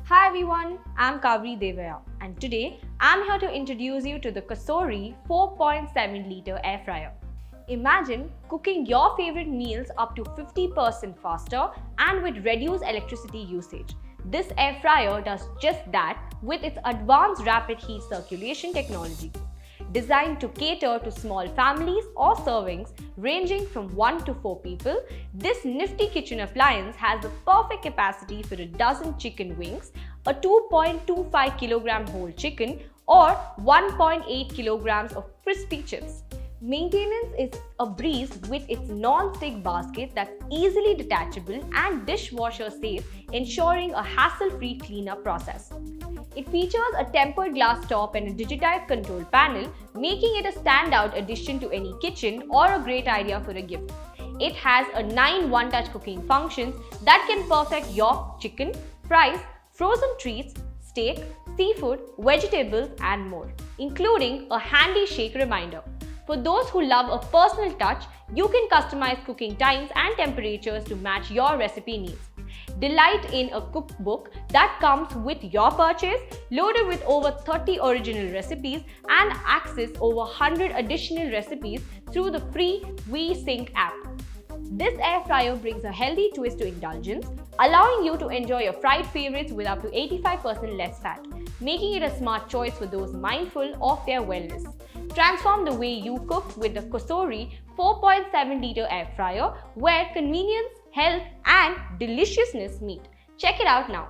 Hi everyone, I'm Kavri Devaya and today I'm here to introduce you to the COSORI 4.7 liter air fryer. Imagine cooking your favorite meals up to 50% faster and with reduced electricity usage. This air fryer does just that with its advanced rapid heat circulation technology. Designed to cater to small families or servings ranging from 1 to 4 people, this nifty kitchen appliance has the perfect capacity for a dozen chicken wings, a 2.25 kg whole chicken, or 1.8 kilograms of crispy chips. Maintenance is a breeze with its non-stick basket that's easily detachable and dishwasher safe, ensuring a hassle-free cleanup process. It features a tempered glass top and a digitized control panel, making it a standout addition to any kitchen or a great idea for a gift. It has a 9 one-touch cooking functions that can perfect your chicken, fries, frozen treats, steak, seafood, vegetables and more, including a handy shake reminder. For those who love a personal touch, you can customize cooking times and temperatures to match your recipe needs. Delight in a cookbook that comes with your purchase, loaded with over 30 original recipes and access over 100 additional recipes through the free VSync app. This air fryer brings a healthy twist to indulgence, allowing you to enjoy your fried favorites with up to 85% less fat, making it a smart choice for those mindful of their wellness. Transform the way you cook with the COSORI 4.7 liter air fryer, where convenience, health and deliciousness meet. Check it out now.